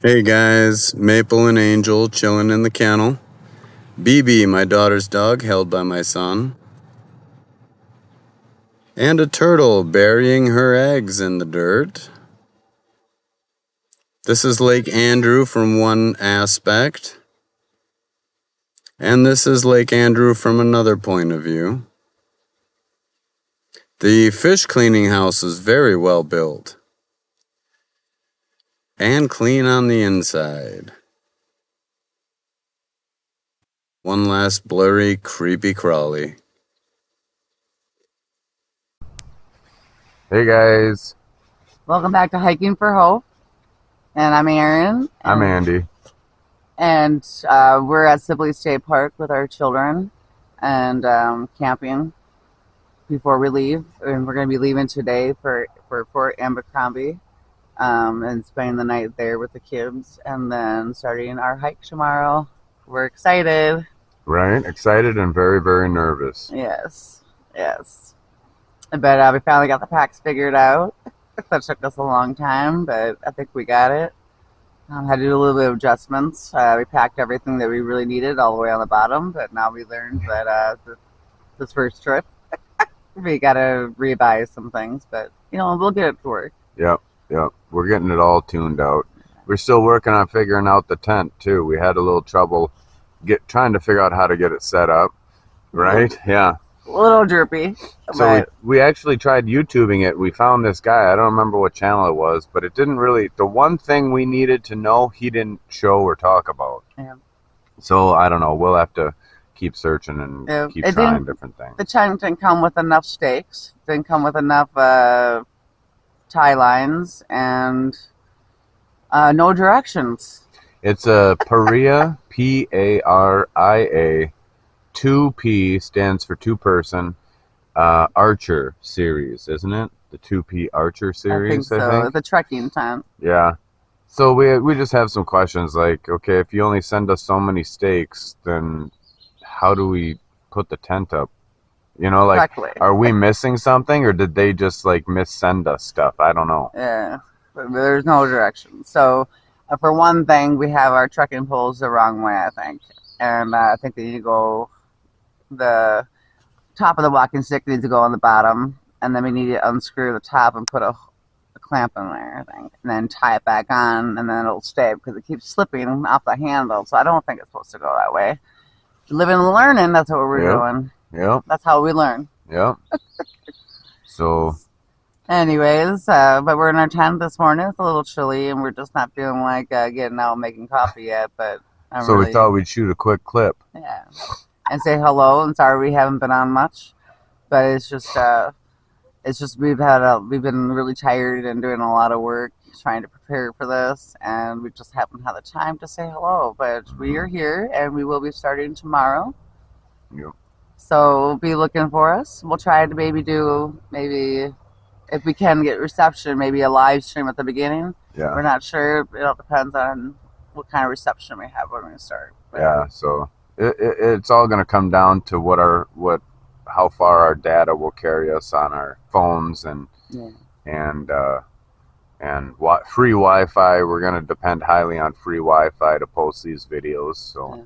Hey guys, Maple and Angel chilling in the kennel. BB, my daughter's dog, held by my son. And a turtle burying her eggs in the dirt. This is Lake Andrew from one aspect. And this is Lake Andrew from another point of view. The fish cleaning house is very well built. And clean on the inside. One last blurry, creepy crawly. Hey guys, Welcome back to Hiking for Hope, and I'm Erin. I'm Andy. And we're at Sibley State Park with our children and camping before we leave. And we're going to be leaving today for Fort Abercrombie and spending the night there with the kids, and then starting our hike tomorrow. We're excited. Right? Excited and very, very nervous. Yes. But we finally got the packs figured out. That took us a long time, but I think we got it. Had to do a little bit of adjustments. We packed everything that we really needed all the way on the bottom, but now we learned that this first trip, we got to revise some things, but we'll get it to work. Yep. We're getting it all tuned out. We're still working on figuring out the tent too. We had a little trouble trying to figure out how to get it set up. Right? Yeah. A little derpy. So we actually tried YouTubing it. We found this guy. I don't remember what channel it was, but it didn't really. The one thing we needed to know, he didn't show or talk about. Yeah. So I don't know. We'll have to keep searching and keep trying different things. The tent didn't come with enough stakes. Didn't come with enough tie lines and no directions. It's a Paria, Paria. 2P stands for two-person Archer series, isn't it? The 2P Archer series, I think. The trekking tent. Yeah. So we just have some questions like, okay, if you only send us so many stakes, then how do we put the tent up? Exactly. Are we missing something, or did they just missend us stuff? I don't know. Yeah, but there's no direction. So for one thing, we have our trekking poles the wrong way, I think. And I think they need to go, the top of the walking stick needs to go on the bottom, and then we need to unscrew the top and put a clamp in there, I think, and then tie it back on, and then it'll stay because it keeps slipping off the handle. So I don't think it's supposed to go that way. Living and learning, that's what we're doing. Yep. That's how we learn. Yep. So anyways, but we're in our tent this morning. It's a little chilly, and we're just not feeling like getting out and making coffee yet, but we thought we'd shoot a quick clip. Yeah. And say hello, and sorry we haven't been on much, but it's just we've been really tired and doing a lot of work trying to prepare for this, and we just haven't had the time to say hello. But we are here, and we will be starting tomorrow. Yep. So be looking for us. We'll try to maybe if we can get reception, maybe a live stream at the beginning. Yeah. We're not sure. It all depends on what kind of reception we have when we start. But yeah. So. It's all going to come down to how far our data will carry us on our phones and what free Wi-Fi. We're going to depend highly on free Wi-Fi to post these videos. So. Yeah.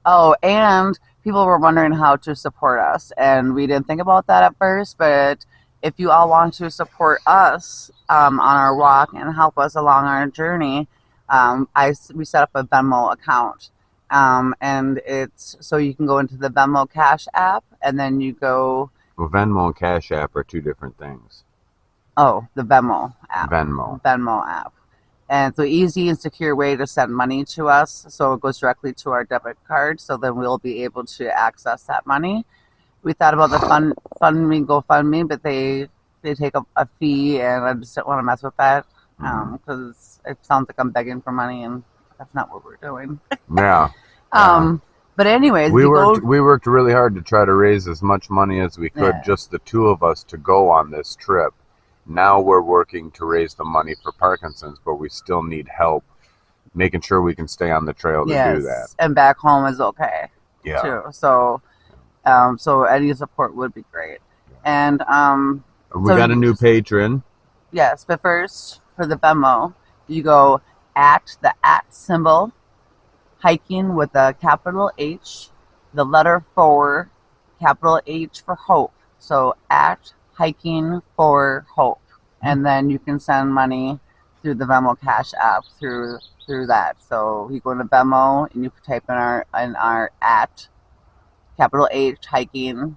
Oh, and people were wondering how to support us, and we didn't think about that at first. But if you all want to support us on our walk and help us along our journey, we set up a Venmo account. And it's so you can go into the Venmo Cash app, and then you go. Well, Venmo and Cash App are two different things. Oh, the Venmo app. Venmo app. And it's an easy and secure way to send money to us, so it goes directly to our debit card. So then we'll be able to access that money. We thought about the GoFundMe, but they take a fee, and I just don't want to mess with that because it sounds like I'm begging for money, and that's not what we're doing. Yeah. But anyways, we worked really hard to try to raise as much money as we could, just the two of us, to go on this trip. Now we're working to raise the money for Parkinson's, but we still need help making sure we can stay on the trail to do that. And back home is okay. Yeah. Too. So any support would be great. And we got a new patron. Yes, but first for the Venmo, you go the at symbol, hiking with a capital H, the letter 4, capital H for hope. So at hiking for hope. And then you can send money through the Venmo Cash app through that. So you go to Venmo and you type in our at capital H hiking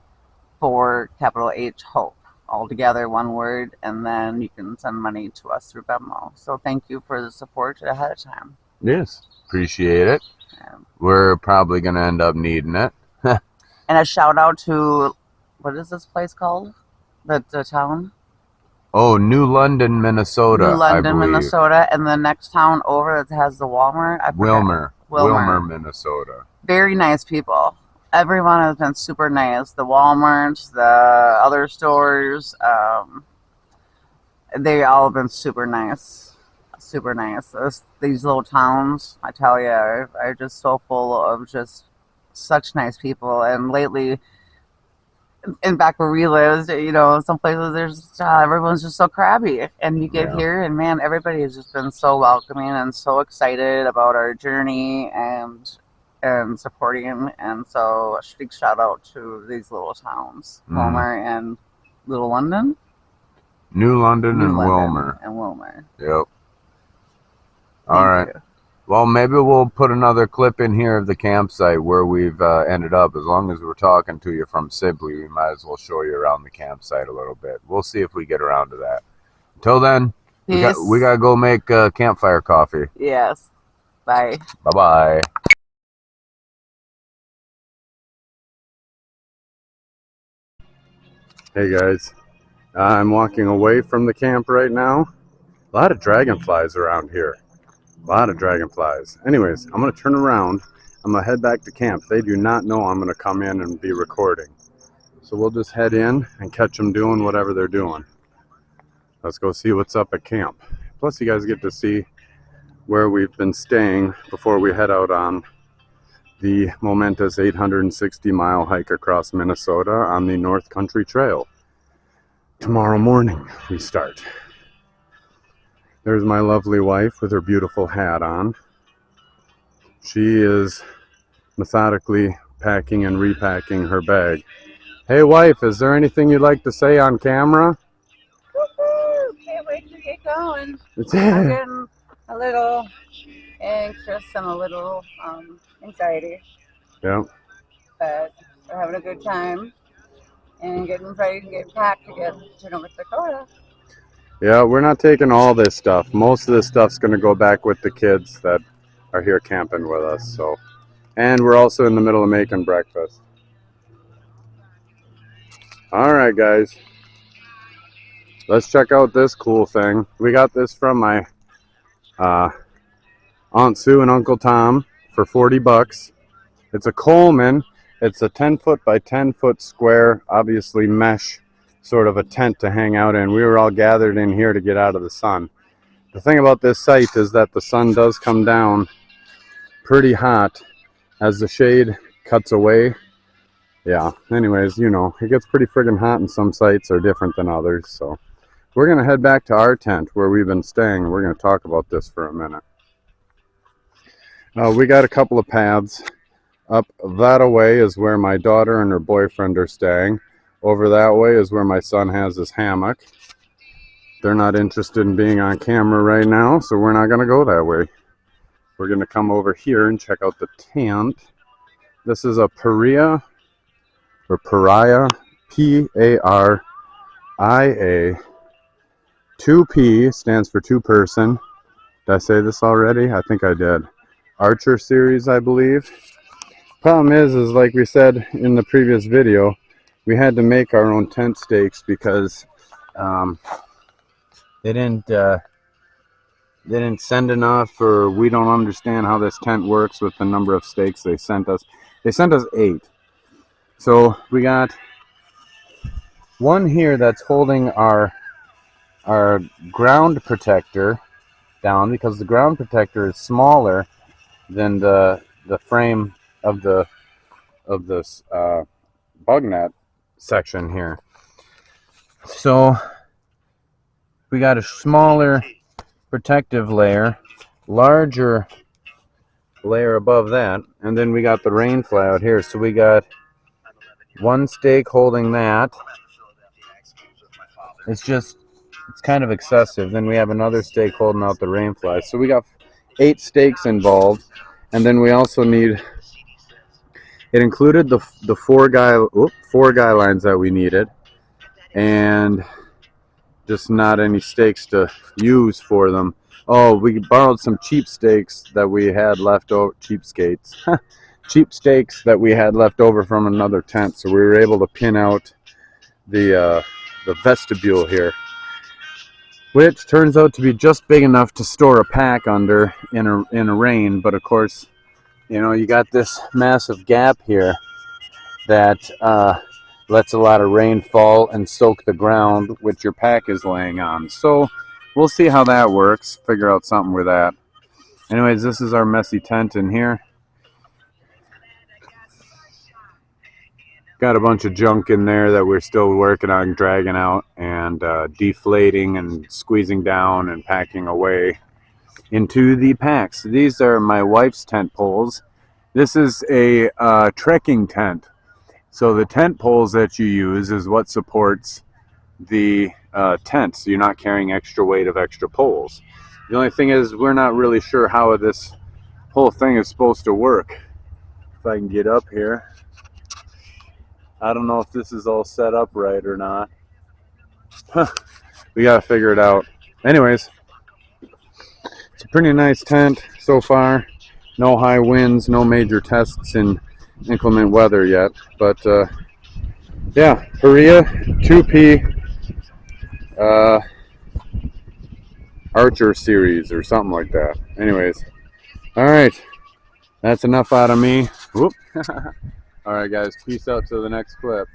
for capital H hope. All together, one word, and then you can send money to us through Venmo. So thank you for the support ahead of time. Yes, appreciate it. We're probably going to end up needing it. And a shout out to, what is this place called? The town? Oh, New London, Minnesota. New London, I believe. Minnesota, and the next town over that has the Walmart. Wilmer, Minnesota. Very nice people. Everyone has been super nice. The Walmarts, the other stores, they all have been super nice. Super nice. These little towns, I tell you, are just so full of just such nice people. And lately, and back where we lived, some places there's everyone's just so crabby, and you get here and man, everybody has just been so welcoming and so excited about our journey and supporting. And so a big shout out to these little towns, Wilmer and Little London, New London and Wilmer. Yep. All right. Well, maybe we'll put another clip in here of the campsite where we've ended up. As long as we're talking to you from Sibley, we might as well show you around the campsite a little bit. We'll see if we get around to that. Until then, we got to go make campfire coffee. Yes. Bye. Bye-bye. Hey guys, I'm walking away from the camp right now. A lot of dragonflies around here. A lot of dragonflies. Anyways, I'm going to turn around. I'm going to head back to camp. They do not know I'm going to come in and be recording. So we'll just head in and catch them doing whatever they're doing. Let's go see what's up at camp. Plus you guys get to see where we've been staying before we head out on the momentous 860-mile hike across Minnesota on the North Country Trail. Tomorrow morning we start. There's my lovely wife with her beautiful hat on. She is methodically packing and repacking her bag. Hey wife, is there anything you'd like to say on camera? Woo-hoo! Can't wait to get going. I'm getting a little anxious and a little anxiety. Yeah. But we're having a good time and getting ready to get packed to get to North Dakota. Yeah, we're not taking all this stuff. Most of this stuff's going to go back with the kids that are here camping with us. So, and we're also in the middle of making breakfast. All right, guys. Let's check out this cool thing. We got this from my Aunt Sue and Uncle Tom for $40. It's a Coleman. It's a 10-foot by 10-foot square, obviously mesh, sort of a tent to hang out in. We were all gathered in here to get out of the sun. The thing about this site is that the sun does come down pretty hot as the shade cuts away. Yeah, anyways, it gets pretty friggin' hot, and some sites are different than others. So we're going to head back to our tent where we've been staying. We're going to talk about this for a minute. We got a couple of paths. Up that away is where my daughter and her boyfriend are staying. Over that way is where my son has his hammock. They're not interested in being on camera right now, so we're not going to go that way. We're going to come over here and check out the tent. This is a Pariah, P-A-R-I-A. 2P stands for two person. Did I say this already? I think I did. Archer series, I believe. Problem is like we said in the previous video, we had to make our own tent stakes because they didn't send enough, or we don't understand how this tent works with the number of stakes they sent us. They sent us 8. So we got one here that's holding our ground protector down, because the ground protector is smaller than the frame of this bug net section here. So we got a smaller protective layer larger layer above that, and then we got the rain fly out here. So we got one stake holding that. It's kind of excessive. Then we have another stake holding out the rain fly. So we got 8 stakes involved, and then we also need. It included the four guy lines that we needed, and just not any stakes to use for them. Oh, we borrowed some cheap stakes that we had left over. Cheapskates. Cheap stakes that we had left over from another tent, so we were able to pin out the vestibule here, which turns out to be just big enough to store a pack under in a rain. But of course, you got this massive gap here that lets a lot of rain fall and soak the ground which your pack is laying on. So we'll see how that works. Figure out something with that. Anyways, this is our messy tent in here. Got a bunch of junk in there that we're still working on dragging out and deflating and squeezing down and packing away into the packs. These are my wife's tent poles. This is a trekking tent. So the tent poles that you use is what supports the tent. So you're not carrying extra weight of extra poles. The only thing is we're not really sure how this whole thing is supposed to work. If I can get up here. I don't know if this is all set up right or not. We gotta figure it out. Anyways, it's a pretty nice tent so far. No high winds, no major tests in inclement weather yet. But yeah, Korea 2P Archer series or something like that. Anyways, all right, that's enough out of me. Whoop. All right, guys, peace out to the next clip.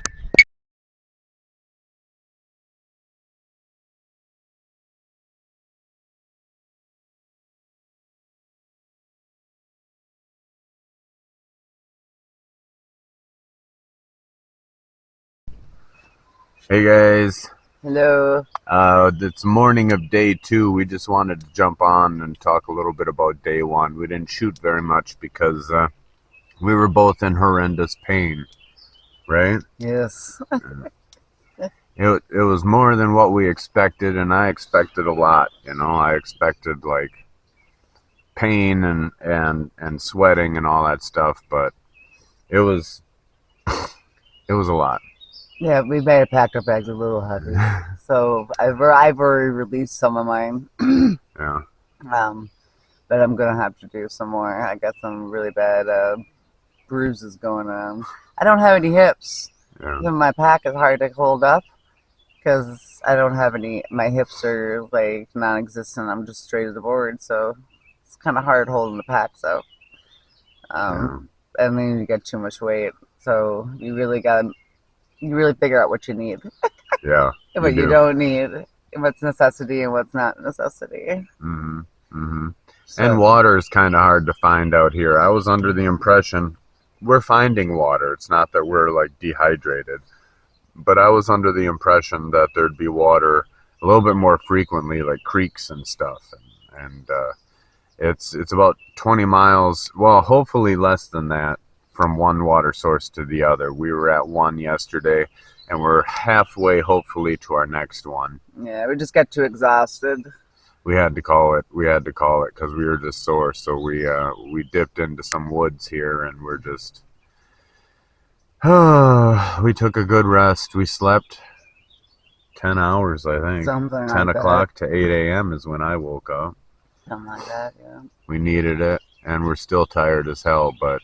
Hey guys. Hello. It's morning of day 2. We just wanted to jump on and talk a little bit about day 1. We didn't shoot very much because we were both in horrendous pain, right? Yes. It was more than what we expected, and I expected a lot. I expected like pain and sweating and all that stuff, but it was a lot. Yeah, we may have packed our bags a little heavy. So I've already released some of mine. Yeah. But I'm gonna have to do some more. I got some really bad bruises going on. I don't have any hips. Yeah. My pack is hard to hold up because I don't have any. My hips are like non-existent. I'm just straight as a board, so it's kind of hard holding the pack. So, and then you get too much weight, so you really figure out what you need. Yeah. What you don't need, what's necessity and what's not necessity. Mm-hmm. Mm-hmm. So, And water is kind of hard to find out here. I was under the impression we're finding water. It's not that we're like dehydrated, but I was under the impression that there'd be water a little bit more frequently, like creeks and stuff. And it's about 20 miles, well, hopefully less than that, from one water source to the other. We were at one yesterday, and we're halfway, hopefully, to our next one. Yeah, we just got too exhausted. We had to call it because we were just sore. So we dipped into some woods here, and we're just we took a good rest. We slept 10 hours, I think. Something 10 like o'clock to 8 a.m. is when I woke up. Something like that, yeah. We needed it, and we're still tired as hell, but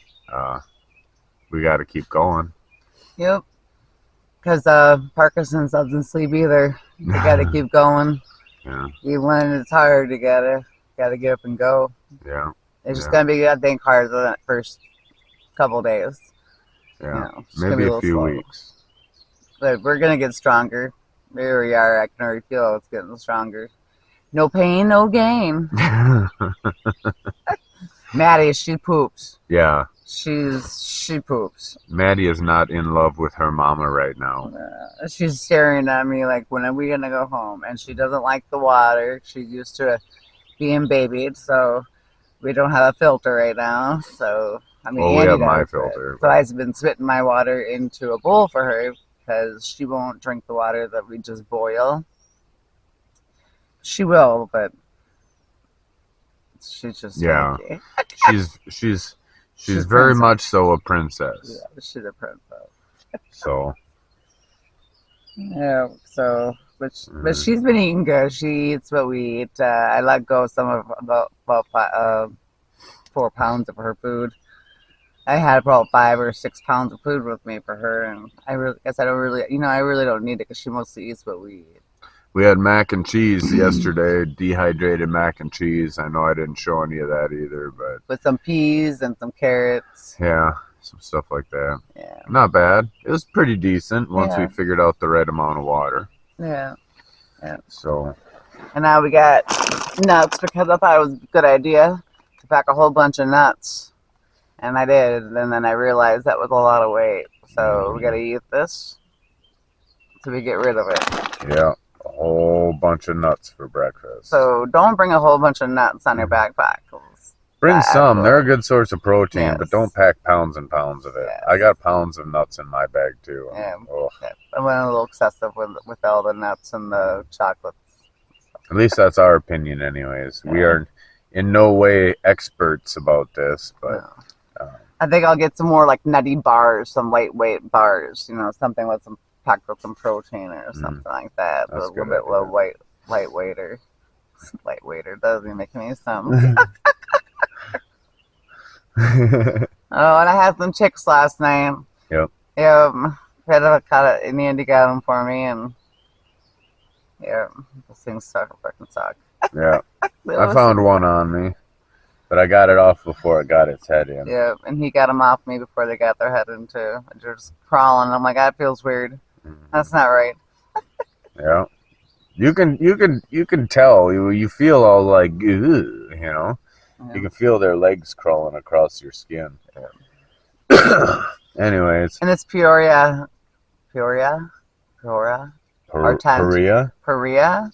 we got to keep going. Yep. Because Parkinson's doesn't sleep either. You got to keep going. Yeah. Even when it's hard, you gotta get up and go. Yeah. It's just gonna be, I think, hard the first couple days. Yeah. It's gonna Maybe be a few slow. weeks. But we're gonna get stronger. Here we are. I can already feel it's getting stronger. No pain, no gain. Maddie, she poops. Yeah. She poops. Maddie is not in love with her mama right now. She's staring at me like, when are we gonna go home? And she doesn't like the water. She's used to being babied, so we don't have a filter right now, so I mean, Well, we Andy have my does, filter, so I've been spitting my water into a bowl for her because she won't drink the water that we just boil. She will, but she's just Yeah. funky. She's very princess. much so a princess. Yeah, she's a princess. So Yeah, so but she's been eating good. She eats what we eat. I let go of some of about 4 pounds of her food. I had about 5 or 6 pounds of food with me for her, and I really guess I don't really, I really don't need it because she mostly eats what we eat. we had mac and cheese yesterday, dehydrated mac and cheese. I know I didn't show any of that either, but With some peas and some carrots. yeah, some stuff like that. Yeah, Not bad. It was pretty decent once we Yeah. figured out the right amount of water. yeah. So And now we got nuts because I thought it was a good idea to pack a whole bunch of nuts. And I did, and then I realized that was a lot of weight. So we gotta eat this so we get rid of it. yeah, a whole bunch of nuts for breakfast. So don't bring a whole bunch of nuts on your backpack. Bring bad some. for They're a it. good source of protein, Yes. but don't pack pounds and pounds of it. Yes. I got pounds of nuts in my bag too. Yeah. Oh, I went a little excessive with all the nuts and the chocolates. at least that's our opinion, anyways. We Yeah. are in no way experts about this, but No. I think I'll get some more like nutty bars, some lightweight bars, something with some packed with some protein or something like that. That's A little a bit good idea. lightweighter. Lightweighter doesn't even make any sense. Oh, and I had some chicks last night. Yep. Yeah, and Andy got them for me, and yeah, those things freaking suck. Yeah, I found one on me, but I got it off before it got its head in. Yeah, and he got them off me before they got their head into. They're just crawling. I'm like, that feels weird. That's not right. Yeah, you can tell. You feel all like, "Ugh," you know. Yeah. You can feel their legs crawling across your skin. Anyways, And it's Peoria. Our tent. Perea,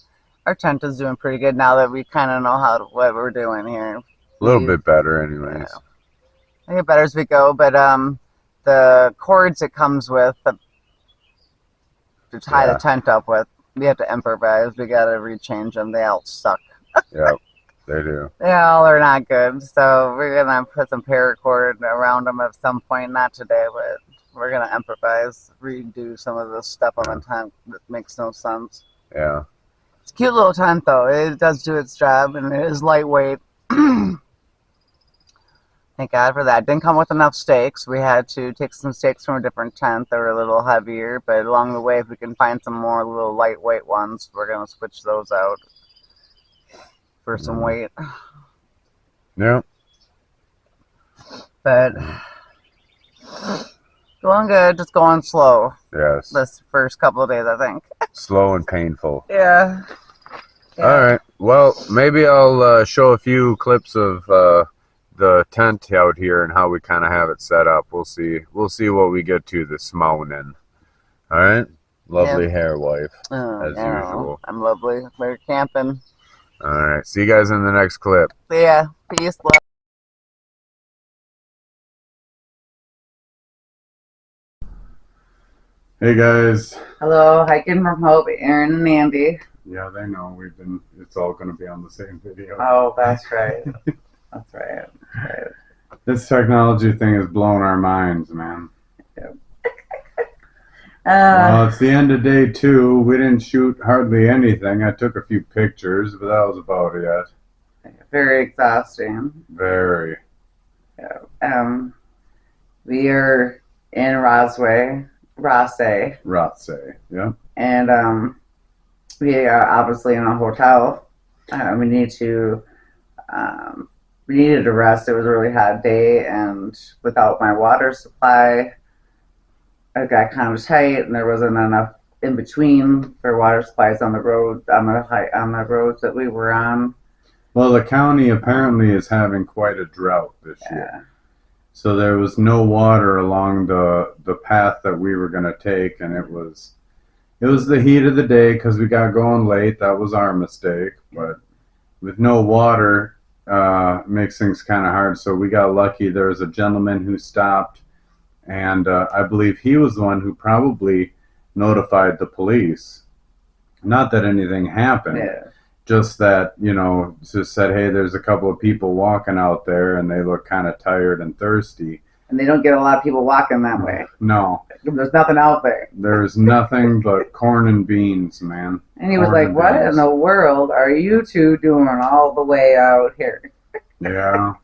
Our tent is doing pretty good now that we kind of know what we're doing here. a little bit better, anyways. Yeah. I get better as we go, but the cords it comes with to tie the tent up with, we have to improvise. We got to rechange them. They all suck. Yep, they do. They all are not good. So we're gonna put some paracord around them at some point. Not today, but we're gonna improvise, redo some of the stuff on the tent that makes no sense. Yeah. It's a cute little tent though. It does do its job, and it is lightweight. Thank God for that. Didn't come with enough stakes. We had to take some stakes from a different tent that were a little heavier, but along the way, if we can find some more little lightweight ones, we're going to switch those out for some weight. Yeah. But going good, just going slow Yes. this first couple of days, I think. Slow and painful. Yeah. All right. Well, maybe I'll show a few clips of the tent out here and how we kind of have it set up. We'll see. We'll see what we get to this morning. All right. Lovely hair, wife, as usual. I'm lovely. We're camping. All right. See you guys in the next clip. Yeah. Peace, love. Hey guys. Hello, hiking from Hope, Aaron and Andy. Yeah, they know it's all going to be on the same video. Oh, that's right. That's right. This technology thing has blown our minds, man. Well, it's the end of day 2. We didn't shoot hardly anything. I took a few pictures, but that was about it. Very exhausting. Very. We are in Rosse, Rothsay, yeah. and we are obviously in a hotel. We needed to rest. It was a really hot day, and without my water supply, I got kind of tight, and there wasn't enough in between for water supplies on the road, on the roads that we were on. Well, the county apparently is having quite a drought this year. So there was no water along the path that we were going to take, and it was the heat of the day because we got going late. That was our mistake. But with no water, makes things kind of hard. So we got lucky. There was a gentleman who stopped, and I believe he was the one who probably notified the police. Not that anything happened, Yeah. just that, just said, hey, there's a couple of people walking out there and they look kind of tired and thirsty. And they don't get a lot of people walking that way. No, There's nothing out there. there's nothing but corn and beans, man. And he was Corn like, and what beans. in the world are you two doing all the way out here? Yeah.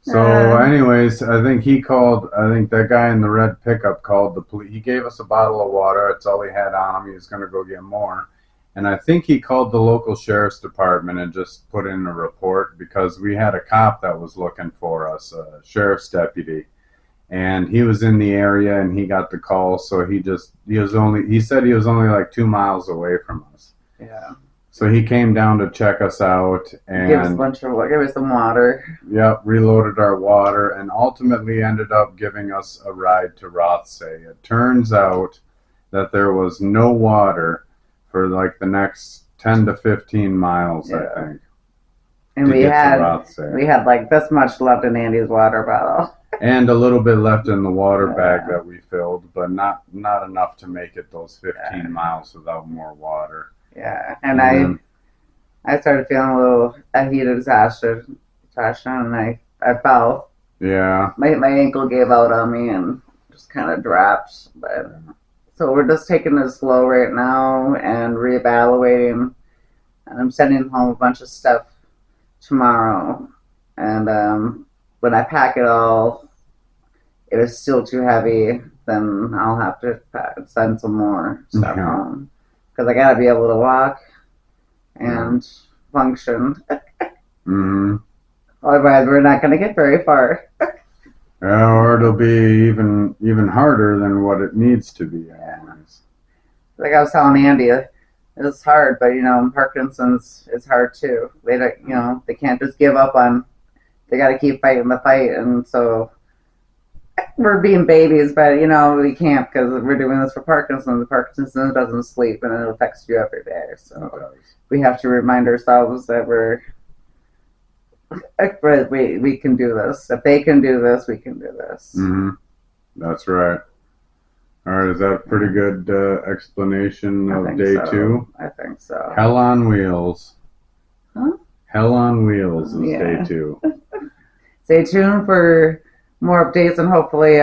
So, anyways, I think that guy in the red pickup called the police. He gave us a bottle of water. That's all he had on him. He was going to go get more. And I think he called the local sheriff's department and just put in a report because we had a cop that was looking for us, a sheriff's deputy. And he was in the area and he got the call. So he said he was only like 2 miles away from us. Yeah. So he came down to check us out and Give us a bunch of give us some water. Yep, reloaded our water and ultimately ended up giving us a ride to Rothsay. It turns out that there was no water for like the next 10 to 15 miles, Yeah. I think. And to we get to had Rothsay. like this much left in Andy's water bottle. And a little bit left in the water bag Yeah. that we filled, but not enough to make it those 15 miles without more water. Yeah. And I started feeling a heat exhaustion and I fell. Yeah. My ankle gave out on me and just kind of dropped. But so we're just taking it slow right now and reevaluating. And I'm sending home a bunch of stuff tomorrow. And when I pack it all, if it's still too heavy, then I'll have to send some more stuff Yeah. home because I gotta be able to walk and function. Mm-hmm. Otherwise, we're not gonna get very far. Or it'll be even harder than what it needs to be. Anyways. Like I was telling Andy, it's hard, but Parkinson's is hard too. They don't, they can't just give up on. They got to keep fighting the fight, and so we're being babies, but we can't because we're doing this for Parkinson's. Parkinson's doesn't sleep, and it affects you every day. So we have to remind ourselves that we can do this. If they can do this, we can do this. Mm-hmm. That's right. All right, is that a pretty good explanation of day so. 2? I think so. Hell on Wheels. Huh? Hell on Wheels is Yeah. day 2. Stay tuned for more updates, and hopefully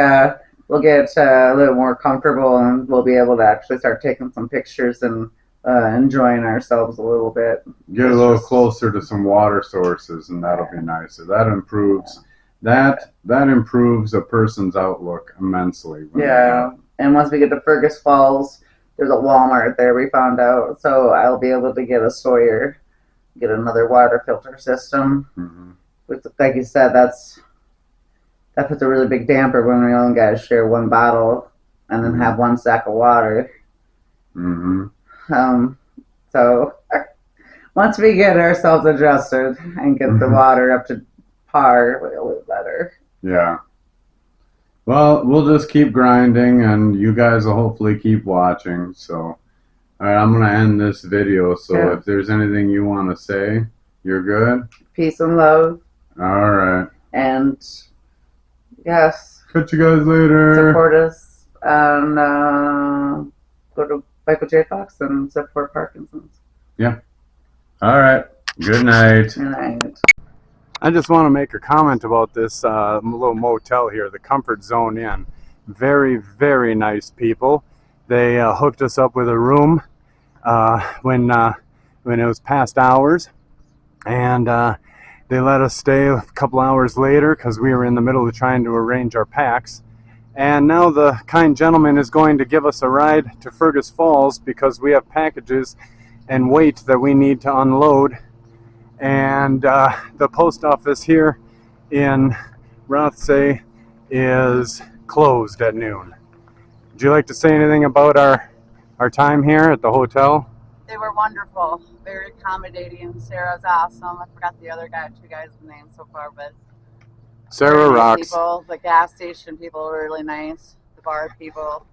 we'll get a little more comfortable and we'll be able to actually start taking some pictures and enjoying ourselves a little bit. Get a little closer to some water sources, and that'll be nicer. That improves a person's outlook immensely. Yeah, and once we get to Fergus Falls, there's a Walmart there, we found out, so I'll be able to get a Sawyer, get another water filter system. Mm-hmm. Which, like you said, that puts a really big damper when we only got to share one bottle and then have one sack of water. Mm-hmm. So once we get ourselves adjusted and get the water up to par, we'll live better. Yeah. Well, we'll just keep grinding, and you guys will hopefully keep watching. So, all right, I'm going to end this video. So if there's anything you want to say, you're good? Peace and love. All right. And, yes. Catch you guys later. Support us and go to Michael J. Fox and support Parkinson's. Yeah. All right. Good night. Good night. I just want to make a comment about this little motel here, the Comfort Zone Inn. Very, very nice people. They hooked us up with a room when it was past hours, and they let us stay a couple hours later because we were in the middle of trying to arrange our packs. And now the kind gentleman is going to give us a ride to Fergus Falls because we have packages and weight that we need to unload. And the post office here in Rothsay is closed at noon. Would you like to say anything about our time here at the hotel? They were wonderful, very accommodating. Sarah's awesome. I forgot the other two guys' names so far, but Sarah rocks. People, the gas station people were really nice. The bar people.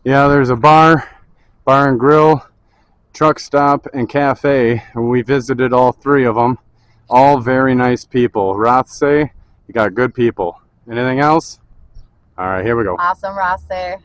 Yeah, there's a bar and grill, truck stop, and cafe, and we visited all 3 of them. All very nice people. Rothsay, you got good people. Anything else? All right, here we go. Awesome, Rothsay.